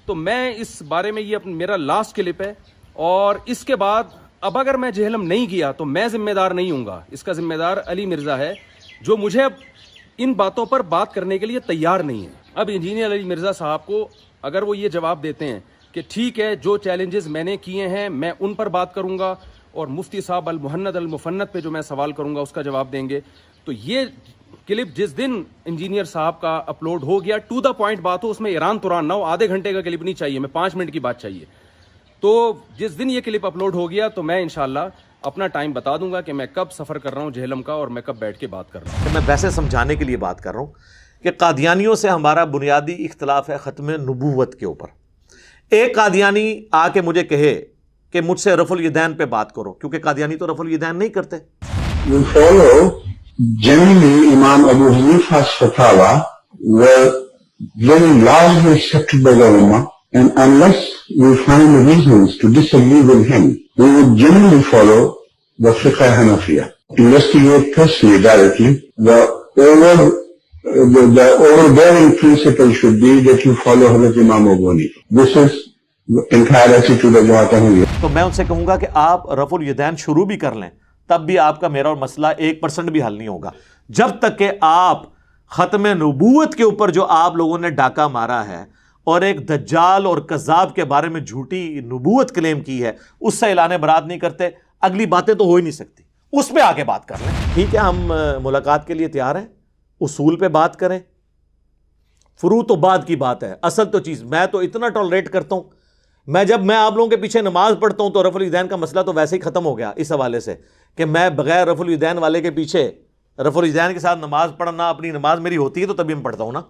تو میں اس بارے میں یہ میرا لاسٹ کلپ ہے، اور اس کے بعد اب اگر میں جہلم نہیں گیا تو میں ذمہ دار نہیں ہوں گا، اس کا ذمہ دار علی مرزا ہے، جو مجھے اب ان باتوں پر بات کرنے کے لیے تیار نہیں ہے۔ اب انجینئر علی مرزا صاحب کو اگر وہ یہ جواب دیتے ہیں کہ ٹھیک ہے، جو چیلنجز میں نے کیے ہیں میں ان پر بات کروں گا، اور مفتی صاحب المہند المفند پہ جو میں سوال کروں گا اس کا جواب دیں گے، تو یہ کلپ جس دن انجینئر صاحب کا اپلوڈ ہو گیا، ٹو دا پوائنٹ بات ہو، اس میں ایران توران نہ ہو، آدھے گھنٹے کا کلپ نہیں چاہیے، میں 5 منٹ کی بات چاہیے، تو جس دن یہ کلپ اپلوڈ ہو گیا تو میں انشاءاللہ اپنا ٹائم بتا دوں گا کہ میں کب سفر کر رہا ہوں جہلم کا، اور میں کب بیٹھ کے بات کر رہا ہوں۔ میں ویسے سمجھانے کے لیے بات کر رہا ہوں کہ قادیانیوں سے ہمارا بنیادی اختلاف ہے ختم نبوت کے اوپر۔ ایک قادیانی آ کے مجھے کہے کہ مجھ سے رفع الیدین پہ بات کرو، کیونکہ قادیانی تو رفع الیدین نہیں کرتے۔ You follow generally Imam Abu Hanifa's fatwa were very largely accepted by the Ummah, and unless we find reasons to disagree with him, we would generally follow the Fiqh Hanafiya. Investigate personally, directly. The overbearing principle should be that you follow Hazrat Imam Abu Hanifa. This is the entire attitude of Jamaat Ahmadiyya. تو میں ان سے کہوں گا کہ آپ رفع الیدین شروع بھی کر لیں، تب بھی آپ کا میرا اور مسئلہ 1% بھی حل نہیں ہوگا، جب تک کہ آپ ختم نبوت کے اوپر جو آپ لوگوں نے ڈاکہ مارا ہے اور ایک دجال اور کذاب کے بارے میں جھوٹی نبوت کلیم کی ہے، اس سے اعلان برات نہیں کرتے، اگلی باتیں تو ہو ہی نہیں سکتی، اس پہ آ کے بات کر لیں۔ ٹھیک ہے، ہم ملاقات کے لیے تیار ہیں، اصول پہ بات کریں، فروع تو بعد کی بات ہے، اصل تو چیز میں تو اتنا ٹالریٹ کرتا ہوں، جب میں آپ لوگوں کے پیچھے نماز پڑھتا ہوں تو رفع الیدین کا مسئلہ تو ویسے ہی ختم ہو گیا، اس حوالے سے کہ میں بغیر رفع الیدین والے کے پیچھے رفع الیدین کے ساتھ نماز پڑھنا، اپنی نماز میری ہوتی ہے تو تبھی میں پڑھتا ہوں نا،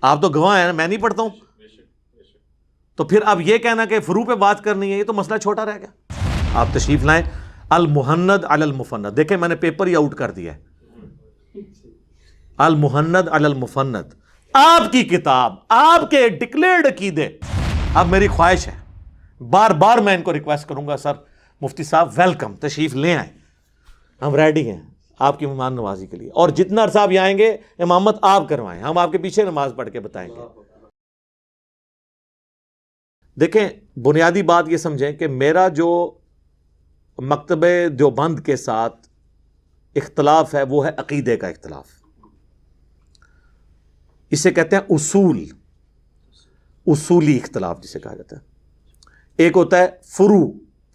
آپ تو گواہ ہیں، میں نہیں پڑھتا ہوں، تو پھر اب یہ کہنا کہ فروع پہ بات کرنی ہے، یہ تو مسئلہ چھوٹا رہ گیا۔ آپ تشریف لائیں، المہند علی المفند، دیکھیں میں نے پیپر ہی آؤٹ کر دیا ہے، المہند علی المفند، آپ کی کتاب، آپ کے ڈکلیئرڈ عقیدے۔ اب میری خواہش ہے، بار بار میں ان کو ریکویسٹ کروں گا، سر مفتی صاحب ویلکم، تشریف لے آئیں، ہم ریڈی ہیں آپ کی مہمان نوازی کے لیے، اور جتنا عرصہ آپ آئیں گے امامت آپ کروائیں، ہم آپ کے پیچھے نماز پڑھ کے بتائیں گے۔ دیکھیں، بنیادی بات یہ سمجھیں کہ میرا جو مکتب دیوبند کے ساتھ اختلاف ہے وہ ہے عقیدے کا اختلاف، اسے کہتے ہیں اصولی اختلاف جسے کہا جاتا ہے۔ ایک ہوتا ہے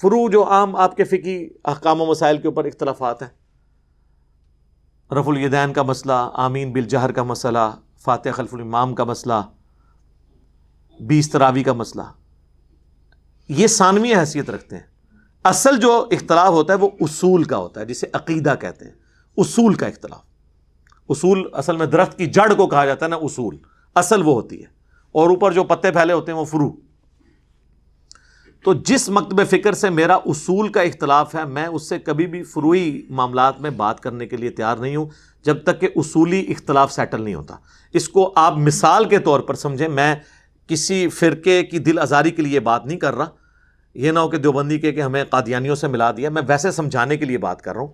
فروع جو عام آپ کے فقہی احکام و مسائل کے اوپر اختلافات ہیں، رفع الیدین کا مسئلہ، آمین بالجہر کا مسئلہ، فاتحہ خلف الامام کا مسئلہ، 20 تراویح کا مسئلہ، یہ ثانوی حیثیت رکھتے ہیں۔ اصل جو اختلاف ہوتا ہے وہ اصول کا ہوتا ہے، جسے عقیدہ کہتے ہیں، اصول کا اختلاف۔ اصول اصل میں درخت کی جڑ کو کہا جاتا ہے نا، اصول اصل وہ ہوتی ہے، اور اوپر جو پتے پھیلے ہوتے ہیں وہ فروع۔ تو جس مکتب فکر سے میرا اصول کا اختلاف ہے، میں اس سے کبھی بھی فروعی معاملات میں بات کرنے کے لیے تیار نہیں ہوں جب تک کہ اصولی اختلاف سیٹل نہیں ہوتا۔ اس کو آپ مثال کے طور پر سمجھیں، میں کسی فرقے کی دل آزاری کے لیے بات نہیں کر رہا، یہ نہ ہو کہ دیوبندی کہ ہمیں قادیانیوں سے ملا دیا، میں ویسے سمجھانے کے لیے بات کر رہا ہوں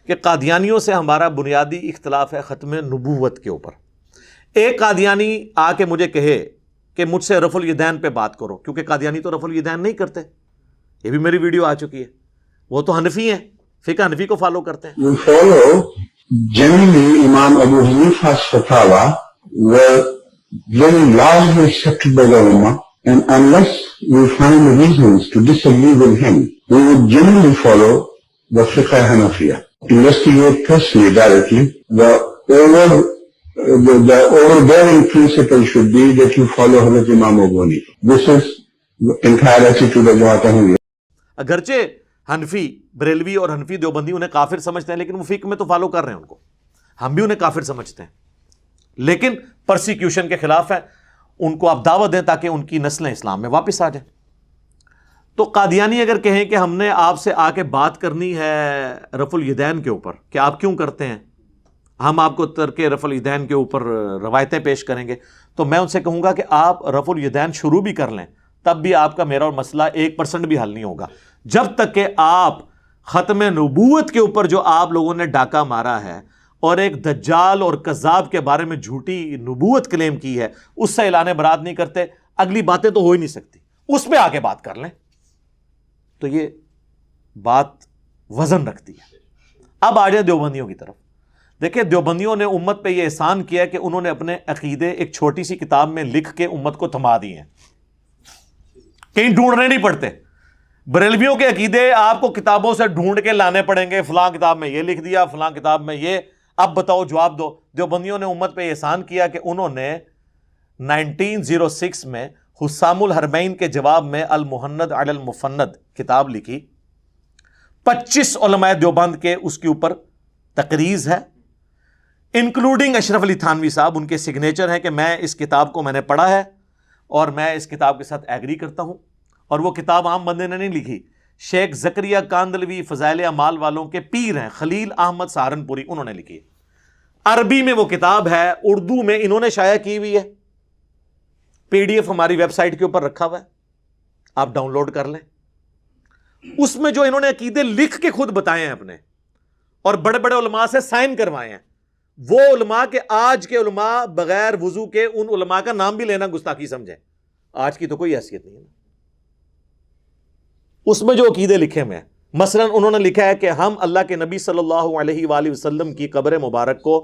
کہ قادیانیوں سے ہمارا بنیادی اختلاف ہے ختم نبوت کے اوپر۔ ایک قادیانی آ کے مجھے کہے کہ مجھ سے رفع الیدین پہ بات کرو، کیونکہ قادیانی تو رفع الیدین نہیں کرتے، یہ بھی میری ویڈیو آ چکی ہے، وہ تو حنفی ہیں، فقہ حنفی کو فالو کرتے ہیں۔ You follow generally Imam Abu Hanifa's fatwa were very largely accepted by the Ummah, and unless we find reasons to disagree with him, we would generally follow the Fiqh Hanafiya. Investigate personally, directly. The overbearing principle should be that you follow Hazrat Imam Abu Hanifa. This is the entire attitude of Jamaat Ahmadiyya. اگرچہ حنفی بریلوی اور حنفی دیوبندی انہیں کافر سمجھتے ہیں، لیکن وہ فقہ میں تو فالو کر رہے ہیں ان کو، ہم بھی انہیں کافر سمجھتے ہیں، لیکن پرسیکیوشن کے خلاف ہے، ان کو آپ دعوت دیں تاکہ ان کی نسلیں اسلام میں واپس آ جائیں۔ تو قادیانی اگر کہیں کہ ہم نے آپ سے آ کے بات کرنی ہے رفع الیدین کے اوپر کہ آپ کیوں کرتے ہیں، ہم آپ کو ترک رفع الیدین کے اوپر روایتیں پیش کریں گے، تو میں ان سے کہوں گا کہ آپ رفع الیدین شروع بھی کر لیں، تب بھی آپ کا میرا اور مسئلہ 1% بھی حل نہیں ہوگا، جب تک کہ آپ ختم نبوت کے اوپر جو آپ لوگوں نے ڈاکہ مارا ہے اور ایک دجال اور کذاب کے بارے میں جھوٹی نبوت کلیم کی ہے، اس سے اعلان برات نہیں کرتے، اگلی باتیں تو ہو ہی نہیں سکتی، اس پہ آ کے بات کر لیں، تو یہ بات وزن رکھتی ہے۔ اب آ جائیں دیوبندیوں کی طرف۔ دیکھیں دیوبندیوں نے امت پہ یہ احسان کیا کہ انہوں نے اپنے عقیدے ایک چھوٹی سی کتاب میں لکھ کے امت کو تھما دیے ہیں، کہیں ڈھونڈنے نہیں پڑتے۔ بریلویوں کے عقیدے آپ کو کتابوں سے ڈھونڈ کے لانے پڑیں گے، فلاں کتاب میں یہ لکھ دیا، فلاں کتاب میں یہ، اب بتاؤ جواب دو۔ دیوبندیوں نے امت پہ احسان کیا کہ انہوں نے 1906 میں حسام الحرمین کے جواب میں المحند علی المفند کتاب لکھی، 25 علماء دیوبند کے اس کے اوپر تقریز ہے، انکلوڈنگ اشرف علی تھانوی صاحب، ان کے سگنیچر ہیں کہ میں اس کتاب کو میں نے پڑھا ہے اور میں اس کتاب کے ساتھ ایگری کرتا ہوں۔ اور وہ کتاب عام بندے نے نہیں لکھی، شیخ زکریا کاندلوی فضائل اعمال والوں کے پیر ہیں خلیل احمد سہارنپوری، انہوں نے لکھی۔ عربی میں وہ کتاب ہے، اردو میں انہوں نے شائع کی ہوئی ہے، پی ڈی ایف ہماری ویب سائٹ کے اوپر رکھا ہوا ہے، آپ ڈاؤن لوڈ کر لیں۔ اس میں جو انہوں نے عقیدے لکھ کے خود بتائے ہیں اپنے، اور بڑے بڑے علماء سے سائن کروائے ہیں، وہ علماء کے آج کے علماء بغیر وضو کے ان علماء کا نام بھی لینا گستاخی سمجھیں، آج کی تو کوئی حیثیت نہیں ہے۔ اس میں جو عقیدے لکھے ہوئے ہیں، مثلا انہوں نے لکھا ہے کہ ہم اللہ کے نبی صلی اللہ علیہ وآلہ وسلم کی قبر مبارک کو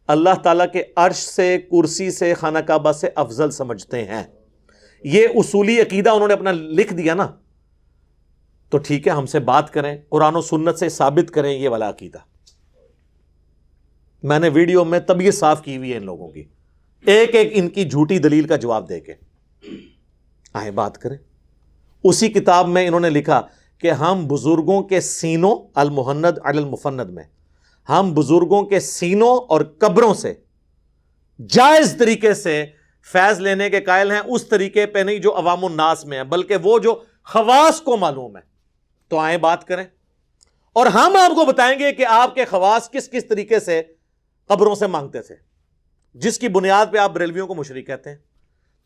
اللہ تعالیٰ کے عرش سے، کرسی سے، خانہ کعبہ سے افضل سمجھتے ہیں۔ یہ اصولی عقیدہ انہوں نے اپنا لکھ دیا نا، تو ٹھیک ہے، ہم سے بات کریں، قرآن و سنت سے ثابت کریں یہ والا عقیدہ۔ میں نے ویڈیو میں طبیعت صاف کی ہوئی ہے ان لوگوں کی، ایک ایک ان کی جھوٹی دلیل کا جواب دے کے آئیں بات کریں۔ اسی کتاب میں انہوں نے لکھا کہ ہم بزرگوں کے سینوں، المحند علی المفند میں، ہم بزرگوں کے سینوں اور قبروں سے جائز طریقے سے فیض لینے کے قائل ہیں، اس طریقے پہ نہیں جو عوام الناس میں ہے، بلکہ وہ جو خواص کو معلوم ہے۔ تو آئیں بات کریں، اور ہم آپ کو بتائیں گے کہ آپ کے خواص کس کس طریقے سے قبروں سے مانگتے تھے، جس کی بنیاد پہ آپ بریلویوں کو مشرک کہتے ہیں۔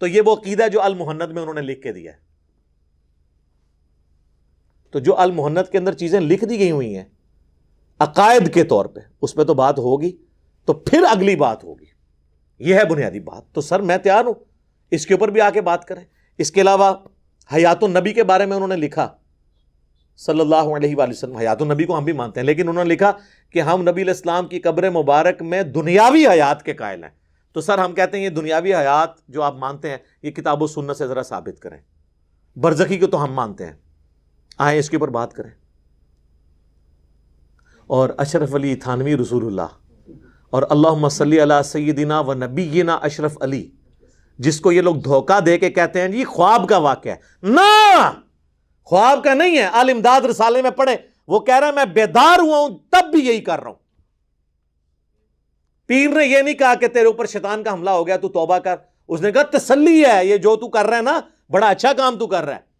تو یہ وہ عقیدہ جو المحند میں انہوں نے لکھ کے دیا ہے۔ تو جو المحند کے اندر چیزیں لکھ دی گئی ہوئی ہیں عقائد کے طور پہ، اس پہ تو بات ہوگی، تو پھر اگلی بات ہوگی، یہ ہے بنیادی بات۔ تو سر میں تیار ہوں، اس کے اوپر بھی آ کے بات کریں۔ اس کے علاوہ حیات النبی کے بارے میں انہوں نے لکھا، صلی اللہ علیہ وآلہ وسلم، حیات النبی کو ہم بھی مانتے ہیں، لیکن انہوں نے لکھا کہ ہم نبی علیہ السلام کی قبر مبارک میں دنیاوی حیات کے قائل ہیں۔ تو سر ہم کہتے ہیں یہ دنیاوی حیات جو آپ مانتے ہیں، یہ کتاب و سنت سے ذرا ثابت کریں۔ برزخی کو تو ہم مانتے ہیں، آئیں اس کے اوپر بات کریں۔ اور اشرف علی تھانوی رسول اللہ، اور اللہم صلی علی سیدنا و نبینا اشرف علی، جس کو یہ لوگ دھوکہ دے کے کہتے ہیں جی خواب کا واقعہ ہے، نہ خواب کا نہیں ہے۔ آل امداد رسالے میں پڑھیں، وہ کہہ رہا ہے میں بیدار ہوا ہوں تب بھی یہی کر رہا ہوں۔ پیر نے یہ نہیں کہا کہ تیرے اوپر شیطان کا حملہ ہو گیا تو توبہ کر، اس نے کہا تسلی ہے، یہ جو تو کر رہا ہے نا بڑا اچھا کام تو کر رہا ہے۔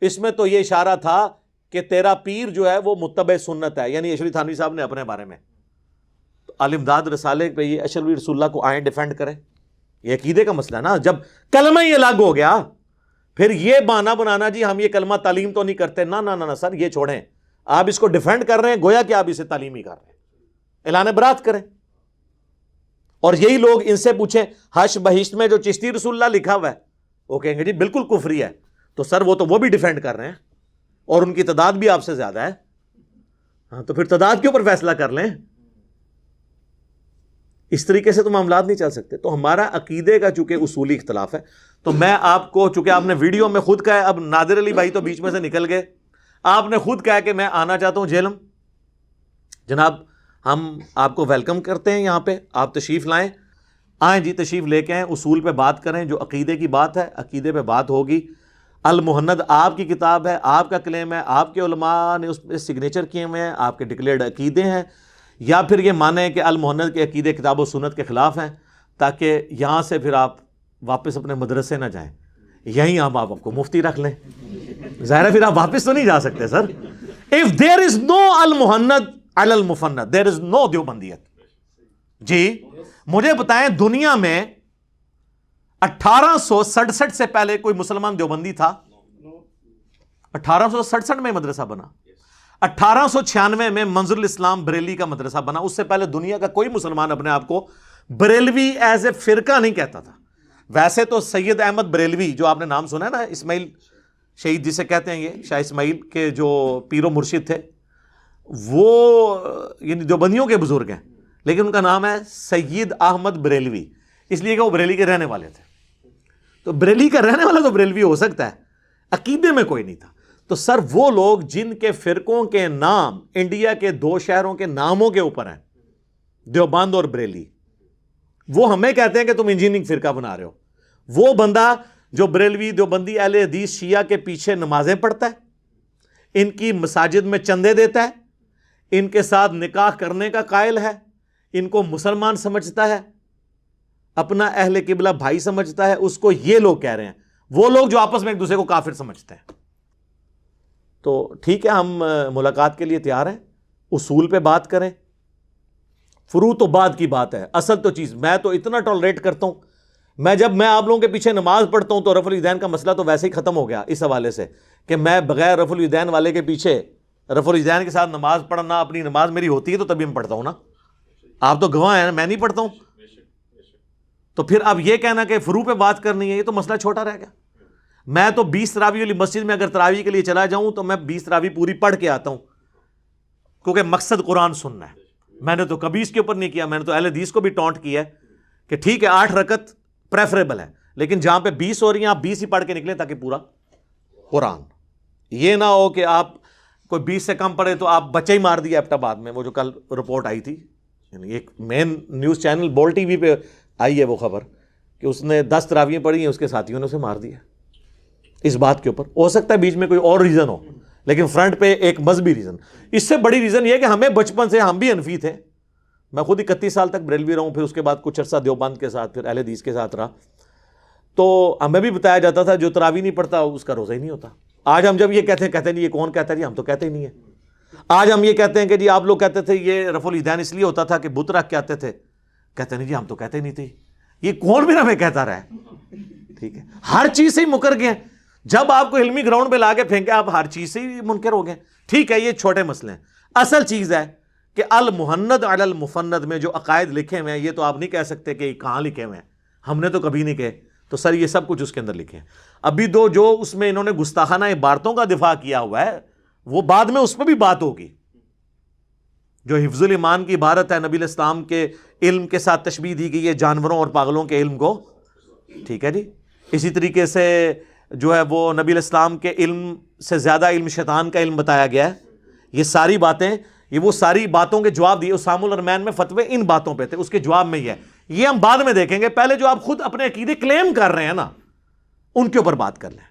اس میں تو یہ اشارہ تھا کہ تیرا پیر جو ہے وہ متبع سنت ہے، یعنی اشرف تھانوی صاحب نے اپنے بارے میں آل امداد رسالے پہ یہ اشرف رسول اللہ کو آئیں ڈیفینڈ کریں۔ یہ عقیدے کا مسئلہ ہے نا، جب کلمہ ہی الگ ہو گیا پھر یہ بہانہ بنانا جی ہم یہ کلمہ تعلیم تو نہیں کرتے، نہ نہ نہ سر، یہ چھوڑیں، آپ اس کو ڈیفینڈ کر رہے ہیں گویا کہ آپ اسے تعلیم ہی کر رہے ہیں۔ اعلان برات کریں، اور یہی لوگ ان سے پوچھیں حش بہشت میں جو چشتی رسول اللہ لکھا ہوا ہے، وہ کہیں گے جی بالکل کفری ہے۔ تو سر وہ بھی ڈیفینڈ کر رہے ہیں، اور ان کی تعداد بھی آپ سے زیادہ ہے، ہاں تو پھر تعداد کے اوپر فیصلہ کر لیں۔ اس طریقے سے تو معاملات نہیں چل سکتے۔ تو ہمارا عقیدے کا چونکہ اصولی اختلاف ہے، تو میں آپ کو، چونکہ آپ نے ویڈیو میں خود کہا ہے، اب نادر علی بھائی تو بیچ میں سے نکل گئے، آپ نے خود کہا کہ میں آنا چاہتا ہوں جہلم، جناب ہم آپ کو ویلکم کرتے ہیں یہاں پہ، آپ تشریف لائیں، آئیں جی تشریف لے کے آئیں، اصول پہ بات کریں، جو عقیدے کی بات ہے عقیدے پہ بات ہوگی۔ المحند آپ کی کتاب ہے، آپ کا کلیم ہے، آپ کے علماء نے اس پہ سگنیچر کیے ہوئے ہیں، آپ کے ڈکلیئرڈ عقیدے ہیں، یا پھر یہ مانیں کہ المحند کے عقیدے کتاب و سنت کے خلاف ہیں، تاکہ یہاں سے پھر آپ واپس اپنے مدرسے نہ جائیں، یہیں آپ کو مفتی رکھ لیں۔ ظاہر ہے پھر آپ واپس تو نہیں جا سکتے سر۔ اف دیر از نو المحند علی المفند دیر از نو دیوبندیت۔ جی مجھے بتائیں دنیا میں 1867 سے پہلے کوئی مسلمان دیوبندی تھا؟ 1867 میں مدرسہ بنا، 1896 میں منظر الاسلام بریلی کا مدرسہ بنا۔ اس سے پہلے دنیا کا کوئی مسلمان اپنے آپ کو بریلوی ایز اے فرقہ نہیں کہتا تھا۔ ویسے تو سید احمد بریلوی جو آپ نے نام سنا ہے نا، اسماعیل شہید جسے کہتے ہیں، یہ شاہ اسماعیل کے جو پیر و مرشد تھے، وہ یعنی دیوبندیوں کے بزرگ ہیں، لیکن ان کا نام ہے سید احمد بریلوی، اس لیے کہ وہ بریلی کے رہنے والے تھے. تو بریلی کا رہنے والا تو بریلوی ہو سکتا ہے، عقیدے میں کوئی نہیں تھا. تو سر وہ لوگ جن کے فرقوں کے نام انڈیا کے 2 شہروں کے ناموں کے اوپر ہیں، دیوبند اور بریلی، وہ ہمیں کہتے ہیں کہ تم انجینئرنگ فرقہ بنا رہے ہو. وہ بندہ جو بریلوی دیوبندی اہل حدیث شیعہ کے پیچھے نمازیں پڑھتا ہے، ان کی مساجد میں چندے دیتا ہے، ان کے ساتھ نکاح کرنے کا قائل ہے، ان کو مسلمان سمجھتا ہے، اپنا اہل قبلہ بھائی سمجھتا ہے، اس کو یہ لوگ کہہ رہے ہیں. وہ لوگ جو آپس میں ایک دوسرے کو کافر سمجھتے ہیں. تو ٹھیک ہے، ہم ملاقات کے لیے تیار ہیں، اصول پہ بات کریں. فروع تو بعد کی بات ہے، اصل تو چیز میں تو اتنا ٹالریٹ کرتا ہوں. جب میں آپ لوگوں کے پیچھے نماز پڑھتا ہوں تو رفع الیدین کا مسئلہ تو ویسے ہی ختم ہو گیا اس حوالے سے کہ میں بغیر رفع الیدین والے کے پیچھے رفع الیدین کے ساتھ نماز پڑھنا، اپنی نماز میری ہوتی ہے تو تبھی میں پڑھتا ہوں نا. آپ تو گواہ ہیں، میں نہیں پڑھتا ہوں. تو پھر اب یہ کہنا کہ فروع پہ بات کرنی ہے، یہ تو مسئلہ چھوٹا رہ گیا. میں تو 20 تراویح والی مسجد میں اگر تراویح کے لیے چلا جاؤں تو میں 20 تراویح پوری پڑھ کے آتا ہوں، کیونکہ مقصد قرآن سننا ہے. میں نے تو کبھی اس کے اوپر نہیں کیا. میں نے تو اہل حدیث کو بھی ٹونٹ کیا ہے کہ ٹھیک ہے 8 رکعت پریفریبل ہے، لیکن جہاں پہ 20 ہو رہی ہیں آپ 20 ہی پڑھ کے نکلیں تاکہ پورا قرآن. یہ نہ ہو کہ آپ کوئی 20 سے کم پڑھے تو آپ بچہ ہی مار دیا ایبٹ آباد میں، وہ جو کل رپورٹ آئی تھی، یعنی ایک مین نیوز چینل بول ٹی وی پہ آئی ہے وہ خبر کہ اس نے 10 تراویح پڑھی ہیں، اس کے ساتھیوں نے اسے مار دیا اس بات کے اوپر. ہو سکتا ہے بیچ میں کوئی اور ریزن ہو، لیکن فرنٹ پہ ایک مذہبی ریزن. اس سے بڑی ریزن یہ کہ ہمیں بچپن سے ہم بھی حنفی تھے. میں خود 31 سال تک بریلوی رہا ہوں، پھر اس کے بعد کچھ عرصہ دیوبند کے ساتھ، پھر اہل حدیث کے ساتھ رہا. تو ہمیں بھی بتایا جاتا تھا جو تراویح نہیں پڑھتا اس کا روزہ ہی نہیں ہوتا. آج ہم جب یہ کہتے نہیں، یہ کون کہتا ہے جی؟ ہم تو کہتے ہی نہیں ہیں. آج ہم یہ کہتے ہیں کہ جی آپ لوگ کہتے تھے یہ رفع الیدین اس لیے ہوتا تھا کہ بت رکھ کے آتے تھے، کہتے نہیں جی ہم تو کہتے ہی نہیں تھے. یہ کون بھی ہمیں کہتا رہا ہے؟ ٹھیک ہے، ہر چیز سے ہی مکر گئے. جب آپ کو علمی گراؤنڈ پہ لا کے پھینکے آپ ہر چیز سے ہی منکر ہو گئے. ٹھیک ہے، یہ چھوٹے مسئلے ہیں. اصل چیز ہے کہ المحند علی المفند میں جو عقائد لکھے ہوئے ہیں، یہ تو آپ نہیں کہہ سکتے کہ کہاں لکھے ہوئے ہیں، ہم نے تو کبھی نہیں کہے. تو سر یہ سب کچھ اس کے اندر لکھے ہیں. ابھی جو اس میں انہوں نے گستاخانہ عبارتوں کا دفاع کیا ہوا ہے، وہ بعد میں اس پہ بھی بات ہوگی. جو حفظ الایمان کی عبارت ہے، نبی الاسلام کے علم کے ساتھ تشبیہ دی گئی ہے جانوروں اور پاگلوں کے علم کو. ٹھیک ہے جی. اسی طریقے سے جو ہے وہ نبی الاسلام کے علم سے زیادہ علم شیطان کا علم بتایا گیا ہے. یہ ساری باتیں، یہ وہ ساری باتوں کے جواب دیے. اسامہ الرحمن میں فتوے ان باتوں پہ تھے، اس کے جواب میں یہ ہم بعد میں دیکھیں گے. پہلے جو آپ خود اپنے عقیدے کلیم کر رہے ہیں نا، ان کے اوپر بات کر لیں.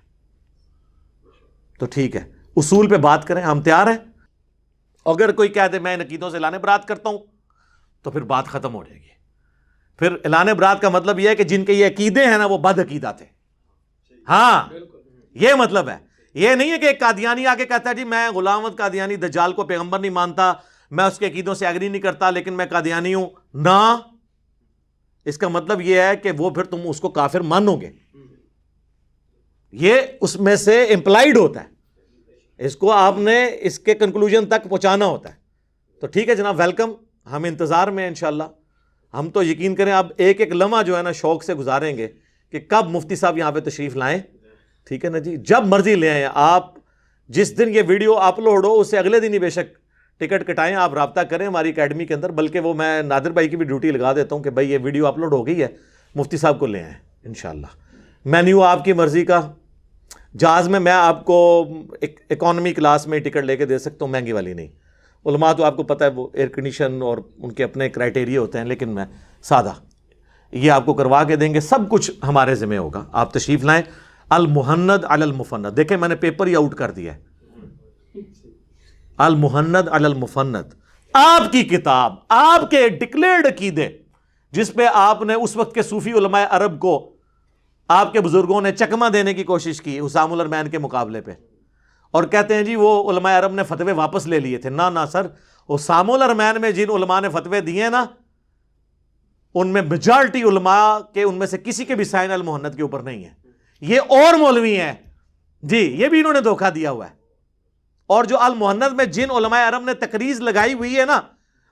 تو ٹھیک ہے، اصول پہ بات کریں، ہم تیار ہیں. اگر کوئی کہہ دے میں ان عقیدوں سے اعلان برات کرتا ہوں تو پھر بات ختم ہو جائے گی. پھر اعلان برات کا مطلب یہ ہے کہ جن کے یہ عقیدے ہیں نا وہ بد عقیدہ تھے. ہاں یہ مطلب ہے. یہ نہیں ہے کہ ایک قادیانی آ کے کہتا ہے جی میں غلام احمد قادیانی دجال کو پیغمبر نہیں مانتا، میں اس کے عقیدوں سے ایگری نہیں کرتا، لیکن میں قادیانی ہوں. نہ، اس کا مطلب یہ ہے کہ وہ پھر تم اس کو کافر مانو گے. یہ اس میں سے امپلائیڈ ہوتا ہے. اس کو آپ نے اس کے کنکلوژن تک پہنچانا ہوتا ہے. تو ٹھیک ہے جناب، ویلکم. ہم انتظار میں ہیں انشاءاللہ. ہم تو یقین کریں اب ایک ایک لمحہ جو ہے نا شوق سے گزاریں گے کہ کب مفتی صاحب یہاں پہ تشریف لائیں. ٹھیک ہے نا جی، جب مرضی لے آئیں. آپ جس دن یہ ویڈیو اپلوڈ ہو اس سے اگلے دن ہی بے شک ٹکٹ کٹائیں، آپ رابطہ کریں ہماری اکیڈمی کے اندر. بلکہ وہ میں نادر بھائی کی بھی ڈیوٹی لگا دیتا ہوں کہ بھائی یہ ویڈیو اپلوڈ ہو گئی ہے، مفتی صاحب کو لے آئیں انشاءاللہ. مینیو آپ کی مرضی کا. جہاز میں آپ کو اکانومی کلاس میں ٹکٹ لے کے دے سکتا ہوں، مہنگی والی نہیں. علماء تو آپ کو پتہ ہے وہ ایئر کنڈیشن اور ان کے اپنے کرائٹیریا ہوتے ہیں، لیکن میں سادہ یہ آپ کو کروا کے دیں گے. سب کچھ ہمارے ذمہ ہوگا. آپ تشریف لائیں. المحند علی المفند، دیکھیں میں نے پیپر ہی آؤٹ کر دیا ہے. المحند علی المفند آپ کی کتاب، آپ کے ڈکلیئرڈ عقیدے جس پہ آپ نے اس وقت کے صوفی علماء عرب کو آپ کے بزرگوں نے چکمہ دینے کی کوشش کی اسامہ الرحمن کے مقابلے پہ، اور کہتے ہیں جی وہ علماء عرب نے فتوے واپس لے لیے تھے. نہ سر، اسامہ الرحمن میں جن علماء نے فتوے دیے نا ان میں میجارٹی علماء کے ان میں سے کسی کے بھی سائن المحند کے اوپر نہیں ہے. یہ اور مولوی ہیں جی، یہ بھی انہوں نے دھوکہ دیا ہوا ہے. اور جو المحند میں جن علماء عرب نے تقریض لگائی ہوئی ہے نا،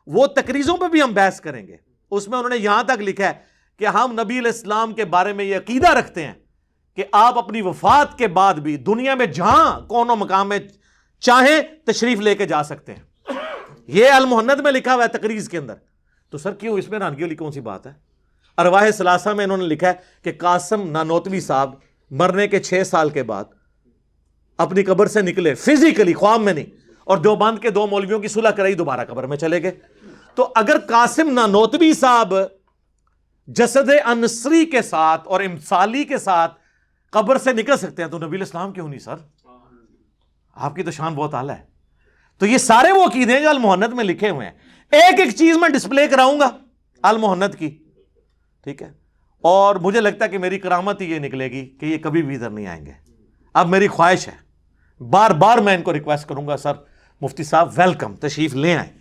وہ تقریضوں پہ بھی ہم بحث کریں گے. اس میں انہوں نے یہاں تک لکھا ہے کہ ہم نبی علیہ السلام کے بارے میں یہ عقیدہ رکھتے ہیں کہ آپ اپنی وفات کے بعد بھی دنیا میں جہاں کون و مقام میں چاہیں تشریف لے کے جا سکتے ہیں. یہ المحند میں لکھا ہوا ہے تقریز کے اندر. تو سر کیوں اس میں حیرانگی والی کون سی بات ہے؟ ارواح ثلاثہ میں انہوں نے لکھا ہے کہ قاسم نانوتوی صاحب مرنے کے 6 سال کے بعد اپنی قبر سے نکلے فزیکلی، خواب میں نہیں، اور دیوبند کے 2 مولویوں کی صلح کرائی، دوبارہ قبر میں چلے گئے. تو اگر قاسم نانوتوی صاحب جسد انصری کے ساتھ اور امثالی کے ساتھ قبر سے نکل سکتے ہیں تو نبی الاسلام کیوں نہیں سر؟ آپ کی تو شان بہت اعلیٰ ہے. تو یہ سارے وہ عقیدے ہیں جو المحند میں لکھے ہوئے ہیں. ایک ایک چیز میں ڈسپلے کراؤں گا المحند کی، ٹھیک ہے؟ اور مجھے لگتا ہے کہ میری کرامت ہی یہ نکلے گی کہ یہ کبھی بھی ادھر نہیں آئیں گے. اب میری خواہش ہے، بار بار میں ان کو ریکویسٹ کروں گا، سر مفتی صاحب ویلکم، تشریف لے آئیں،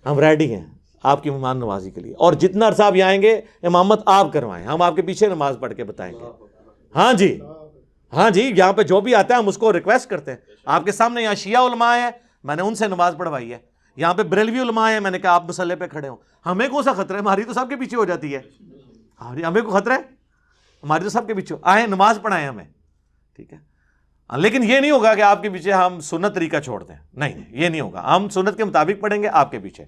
ہم ریڈی ہیں آپ کی مہمان نوازی کے لیے. اور جتنا عرصہ آپ آئیں گے امامت آپ کروائیں، ہم آپ کے پیچھے نماز پڑھ کے بتائیں گے. ہاں جی، ہاں جی، یہاں پہ جو بھی آتا ہے ہم اس کو ریکویسٹ کرتے ہیں. آپ کے سامنے یہاں شیعہ علماء ہیں، میں نے ان سے نماز پڑھوائی ہے. یہاں پہ بریلوی علماء ہیں، میں نے کہا آپ مسلح پہ کھڑے ہوں. ہمیں کون سا خطرہ ہے؟ ہماری تو سب کے پیچھے ہو جاتی ہے. ہمیں کو خطرہ ہے؟ ہماری تو سب کے پیچھے آئیں، نماز پڑھائیں ہمیں، ٹھیک ہے؟ لیکن یہ نہیں ہوگا کہ آپ کے پیچھے ہم سنت طریقہ چھوڑ دیں. نہیں، یہ نہیں ہوگا. ہم سنت کے مطابق پڑھیں گے آپ کے پیچھے.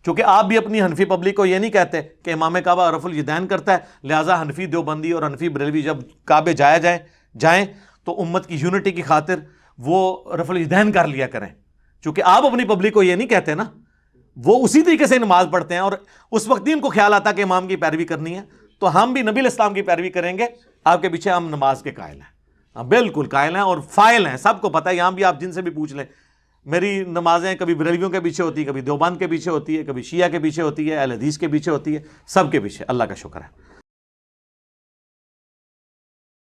چونکہ آپ بھی اپنی حنفی پبلک کو یہ نہیں کہتے کہ امام کعبہ رفع الیدین کرتا ہے، لہٰذا حنفی دیوبندی اور حنفی بریلوی جب کعبے جائیں تو امت کی یونٹی کی خاطر وہ رفع الیدین کر لیا کریں. چونکہ آپ اپنی پبلک کو یہ نہیں کہتے نا، وہ اسی طریقے سے نماز پڑھتے ہیں اور اس وقت ہی ان کو خیال آتا کہ امام کی پیروی کرنی ہے. تو ہم بھی نبی الاسلام کی پیروی کریں گے آپ کے پیچھے. ہم نماز کے قائل ہیں، ہم بالکل قائل ہیں اور فائل ہیں، سب کو پتہ ہے. یہاں بھی آپ جن سے بھی پوچھ لیں، میری نمازیں کبھی بریلویوں کے پیچھے ہوتی ہے، کبھی دیوبند کے پیچھے ہوتی ہے، کبھی شیعہ کے پیچھے ہوتی ہے، اہل حدیث کے پیچھے ہوتی ہے، سب کے پیچھے. اللہ کا شکر ہے.